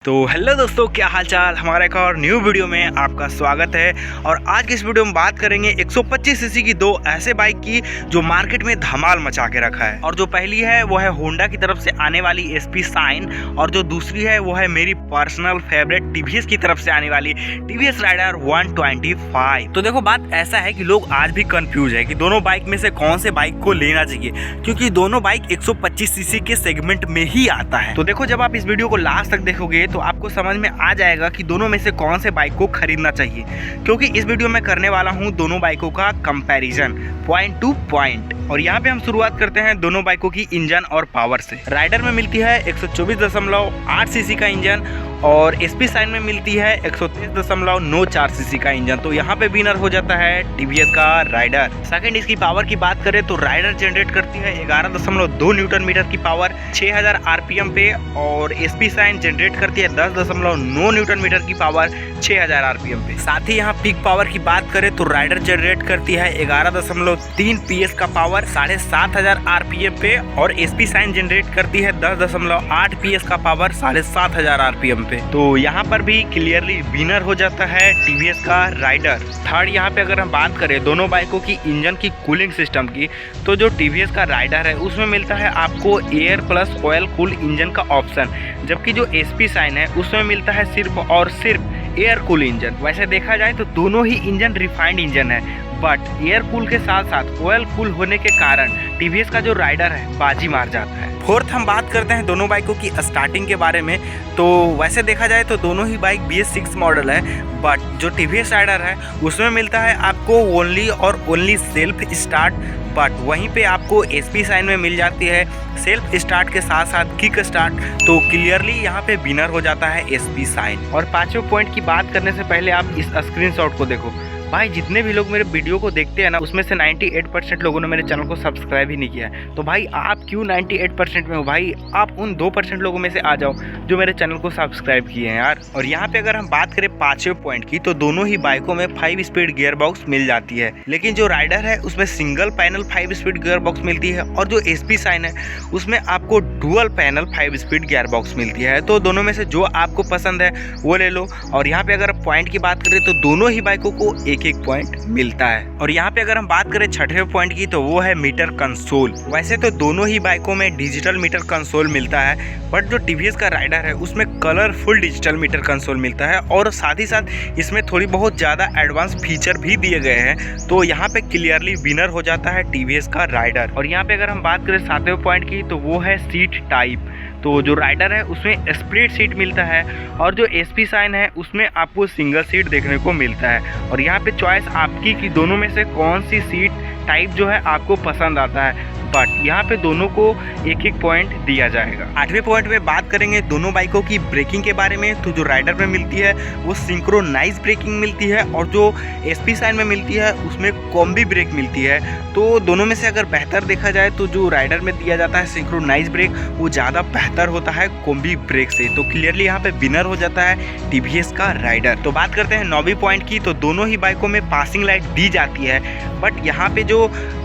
तो हेलो दोस्तों, क्या हाल चाल। हमारा एक और न्यू वीडियो में आपका स्वागत है। और आज की इस वीडियो में बात करेंगे 125 सीसी की दो ऐसे बाइक की जो मार्केट में धमाल मचा के रखा है। और जो पहली है वो है होंडा की तरफ से आने वाली एसपी शाइन, और जो दूसरी है वो है मेरी पर्सनल फेवरेट टीवीएस की तरफ से आने वाली टीवीएस राइडर 125। तो देखो, बात ऐसा है कि लोग आज भी कंफ्यूज है कि दोनों बाइक में से कौन से बाइक को लेना चाहिए, क्योंकि दोनों बाइक 125 सीसी के सेगमेंट में ही आता है। तो देखो, जब आप इस वीडियो को लास्ट तक देखोगे तो आपको समझ में आ जाएगा कि दोनों में से कौन से बाइक को खरीदना चाहिए, क्योंकि इस वीडियो में करने वाला हूं दोनों बाइकों का कंपैरिजन पॉइंट टू पॉइंट। और यहाँ पे हम शुरुआत करते हैं दोनों बाइकों की इंजन और पावर से। राइडर में मिलती है 124.8 सीसी का इंजन और एसपी शाइन में मिलती है 123.94 सीसी का इंजन। तो यहाँ पे विनर हो जाता है टीवीएस का राइडर। सेकंड, इसकी पावर की बात करें तो राइडर जनरेट करती है 11.2 न्यूटन मीटर की पावर 6000 आरपीएम पे, और एसपी शाइन जनरेट करती है 10.9 न्यूटन मीटर की पावर 6000 आरपीएम पे। साथ ही यहाँ पीक पावर की बात करें तो राइडर जनरेट करती है 11.3 पीएस का पावर 7500 आरपीएम पे, और एसपी शाइन जनरेट करती है 10.8 पीएस का पावर 7500 आरपीएम पे। तो यहाँ पर भी क्लियरली विनर हो जाता है टीवीएस का राइडर। थर्ड, यहाँ पे अगर हम बात करें दोनों बाइकों की इंजन की कूलिंग सिस्टम की, तो जो टीवीएस का राइडर है उसमें मिलता है आपको air plus oil cool engine का ऑप्शन, जबकि जो एसपी शाइन है उसमें मिलता है सिर्फ और सिर्फ एयर कूल इंजन। वैसे देखा जाए तो दोनों ही इंजन रिफाइंड इंजन है, बट एयर कूल के साथ साथ ऑयल कूल होने के कारण टीवीएस का जो राइडर है बाजी मार जाता है। फोर्थ, हम बात करते हैं दोनों बाइकों की स्टार्टिंग के बारे में। तो वैसे देखा जाए तो दोनों ही बाइक BS6 मॉडल है, बट जो टीवीएस राइडर है उसमें मिलता है आपको ओनली और ओनली सेल्फ स्टार्ट, बट वहीं पे आपको एसपी शाइन में मिल जाती है सेल्फ स्टार्ट के साथ साथ किक स्टार्ट। तो क्लियरली यहाँ पे विनर हो जाता है एसपी शाइन। और पांचवें पॉइंट की बात करने से पहले आप इस स्क्रीनशॉट को देखो। भाई, जितने भी लोग मेरे वीडियो को देखते हैं ना, उसमें से 98% लोगों ने मेरे चैनल को सब्सक्राइब ही नहीं किया है। तो भाई, आप क्यों 98% में हो? भाई, आप उन 2% लोगों में से आ जाओ जो मेरे चैनल को सब्सक्राइब किए हैं यार। और यहाँ पे अगर हम बात करें पांचवें पॉइंट की, तो दोनों ही बाइकों में 5 स्पीड गियर बॉक्स मिल जाती है, लेकिन जो राइडर है उसमें single panel 5 speed gear box मिलती है, और जो एसपी शाइन है उसमें आपको dual panel 5 speed gear box मिलती है। तो दोनों में से जो आपको पसंद है वो ले लो। और यहाँ पे अगर पॉइंट की बात करें तो दोनों ही बाइकों को एक एक पॉइंट मिलता है। और यहाँ पे अगर हम बात करें छठवें पॉइंट की, तो वो है मीटर कंसोल। वैसे तो दोनों ही बाइकों में डिजिटल मीटर कंसोल मिलता है, बट जो टीवीएस का राइडर है उसमें कलरफुल डिजिटल मीटर कंसोल मिलता है, और साथ ही साथ इसमें थोड़ी बहुत ज़्यादा एडवांस फीचर भी दिए गए हैं। तो यहाँ पे क्लियरली विनर हो जाता है टीवीएस का राइडर। और यहाँ पे अगर हम बात करें सातवें पॉइंट की, तो वो है सीट टाइप। तो जो राइडर है उसमें स्प्लिट सीट मिलता है, और जो एसपी शाइन है उसमें आपको सिंगल सीट देखने को मिलता है। और यहाँ पे चॉइस आपकी कि दोनों में से कौन सी सीट टाइप जो है आपको पसंद आता है, बट यहाँ पे दोनों को एक एक पॉइंट दिया जाएगा। आठवें पॉइंट में बात करेंगे दोनों बाइकों की ब्रेकिंग के बारे में। तो जो राइडर में मिलती है वो सिंक्रोनाइज ब्रेकिंग मिलती है, और जो एसपी शाइन में मिलती है उसमें कॉम्बी ब्रेक मिलती है। तो दोनों में से अगर बेहतर देखा जाए तो जो राइडर में दिया जाता है सिंक्रोनाइज ब्रेक, वो ज़्यादा बेहतर होता है कॉम्बी ब्रेक से। तो क्लियरली यहाँ पे विनर हो जाता है टीवीएस का राइडर। तो बात करते हैं 9वीं पॉइंट की। तो दोनों ही बाइकों में पासिंग लाइट दी जाती है, बट यहाँ पे जो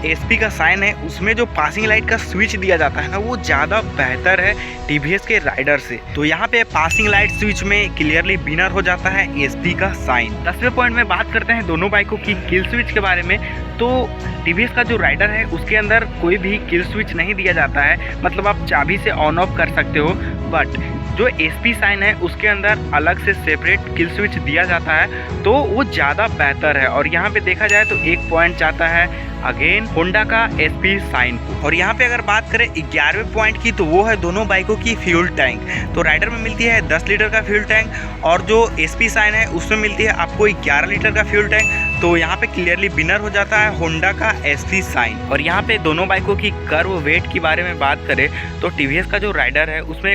एसपी का शाइन है उसमें जो पासिंग लाइट का स्विच दिया जाता है ना, वो ज़्यादा बेहतर है टीवीएस के राइडर से। तो यहाँ पे पासिंग लाइट स्विच में क्लियरली विनर हो जाता है एसपी का शाइन। 10वें पॉइंट में बात करते हैं दोनों बाइकों की किल स्विच के बारे में। तो टीवीएस का जो राइडर है उसके अंदर कोई भी किल स्विच नहीं दिया जाता है, मतलब आप चाबी से ऑन ऑफ कर सकते हो, बट जो एसपी शाइन है उसके अंदर अलग से सेपरेट किल स्विच दिया जाता है, तो वो ज़्यादा बेहतर है। और यहाँ पे देखा जाए तो एक पॉइंट जाता है अगेन होंडा का एसपी शाइन को। और यहाँ पे अगर बात करें 11वें पॉइंट की, तो वो है दोनों बाइकों की फ्यूल टैंक। तो राइडर में मिलती है 10 लीटर का फ्यूल टैंक, और जो एसपी शाइन है उसमें मिलती है आपको 11 लीटर का फ्यूल टैंक। तो यहाँ पे क्लियरली विनर हो जाता है होंडा का एसपी शाइन। और यहाँ पे दोनों बाइकों की कर्व वेट के बारे में बात करें तो टीवीएस का जो राइडर है उसमें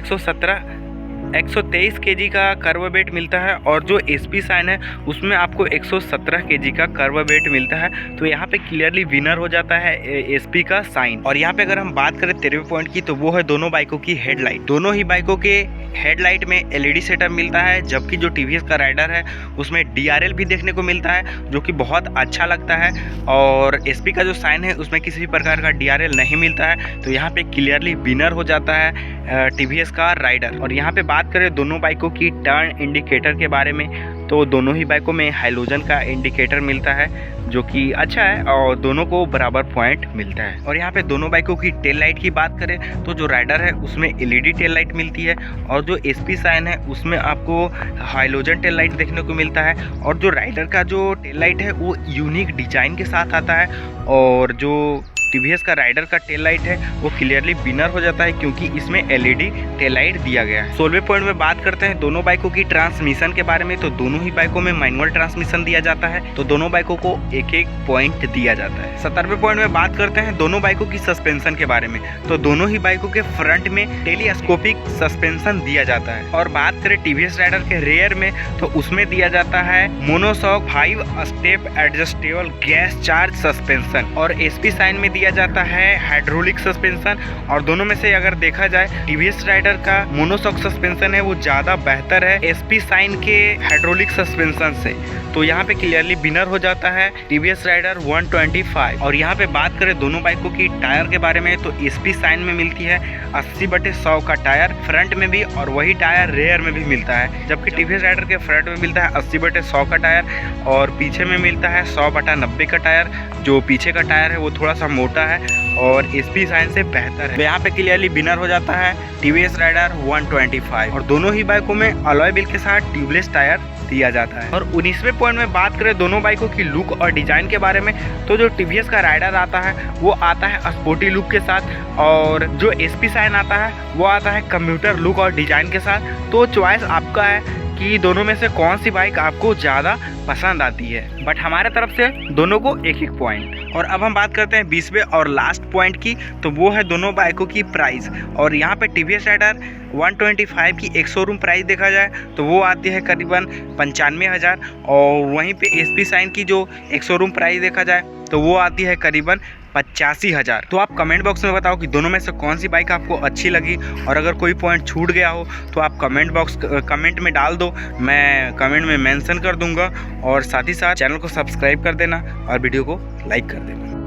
123 केजी का कर्व वेट मिलता है, और जो एसपी शाइन है उसमें आपको 117 केजी का कर्व वेट मिलता है। तो यहाँ पे क्लियरली विनर हो जाता है एसपी का शाइन। और यहाँ पे अगर हम बात करें 13वें पॉइंट की, तो वो है दोनों बाइकों की हेडलाइट। दोनों ही बाइकों के हेडलाइट में एलईडी सेटअप मिलता है, जबकि जो टीवीएस का राइडर है उसमें डीआरएल भी देखने को मिलता है, जो कि बहुत अच्छा लगता है। और एसपी का जो शाइन है उसमें किसी भी प्रकार का डीआरएल नहीं मिलता है। तो यहाँ पे क्लियरली विनर हो जाता है टीवीएस का राइडर। और यहाँ पे बात बात करें दोनों बाइकों की टर्न इंडिकेटर के बारे में, तो दोनों ही बाइकों में हाइलोजन का इंडिकेटर मिलता है जो कि अच्छा है और दोनों को बराबर पॉइंट मिलता है। और यहाँ पे दोनों बाइकों की टेल लाइट की बात करें तो जो राइडर है उसमें एलईडी टेल लाइट मिलती है और जो एसपी साइन है उसमें आपको हाइलोजन टेल लाइट देखने को मिलता है। और जो राइडर का जो टेल लाइट है वो यूनिक डिजाइन के साथ आता है और जो टीवीएस का राइडर का टेल लाइट है वो क्लियरली बिनर हो जाता है क्योंकि इसमें एलईडी टेल लाइट दिया गया है। 16वें पॉइंट में बात करते हैं दोनों बाइकों की ट्रांसमिशन के बारे में, तो दोनों ही बाइकों में मैनुअल ट्रांसमिशन दिया जाता है, तो दोनों बाइकों को एक एक पॉइंट दिया जाता है। 17वें पॉइंट में बात करते हैं दोनों बाइकों की सस्पेंशन के बारे में, तो दोनों ही बाइकों के फ्रंट में टेलीस्कोपिक सस्पेंशन दिया जाता है। और बात करें टीवीएस राइडर के रेयर में तो उसमें दिया जाता है monoshock 5 step adjustable gas charge suspension और एसपी साइन में दिया जाता है हाइड्रोलिक सस्पेंशन। और दोनों में से अगर देखा जाए टीवीएस राइडर का मोनोशॉक सस्पेंशन है वो ज्यादा बेहतर है एसपी साइन के हाइड्रोलिक सस्पेंशन से, तो यहाँ पे क्लियरली विनर हो जाता है टीवीएस राइडर 125। और यहाँ पे बात करें दोनों बाइकों की टायर के बारे में तो एसपी साइन में मिलती है 80/100 का टायर फ्रंट में भी और वही टायर रेयर में भी मिलता है, जबकि टीवीएस राइडर के फ्रंट में मिलता है 80/100 का टायर और पीछे में मिलता है 100/90 का टायर। जो पीछे का टायर है वो थोड़ा सा मोटा है और एसपी साइन से बेहतर है, तो यहाँ पे क्लियरली विनर हो जाता है टीवीएस राइडर 125। और दोनों ही बाइकों में अलॉय व्हील के साथ ट्यूबलेस टायर दिया जाता है। और 19वें पॉइंट में बात करें दोनों बाइकों की लुक और डिजाइन के बारे में, तो जो टीवीएस का राइडर आता है वो आता है स्पोर्टी लुक के साथ और जो एसपी साइन आता है वो आता है कंप्यूटर लुक और डिजाइन के साथ। तो चॉइस आपका है कि दोनों में से कौन सी बाइक आपको ज़्यादा पसंद आती है, बट हमारे तरफ से दोनों को एक एक पॉइंट। और अब हम बात करते हैं 20वें और लास्ट पॉइंट की, तो वो है दोनों बाइकों की प्राइस। और यहाँ पे टीवीएस राइडर 125 की एक शोरूम प्राइस देखा जाए तो वो आती है करीबन 95,000 और वहीं पे एसपी साइन की जो एक शोरूम प्राइस देखा जाए तो वो आती है करीबन 85,000। तो आप कमेंट बॉक्स में बताओ कि दोनों में से कौन सी बाइक आपको अच्छी लगी और अगर कोई पॉइंट छूट गया हो तो आप कमेंट में डाल दो, मैं कमेंट में मेंशन कर दूंगा। और साथ ही साथ चैनल को सब्सक्राइब कर देना और वीडियो को लाइक कर देना।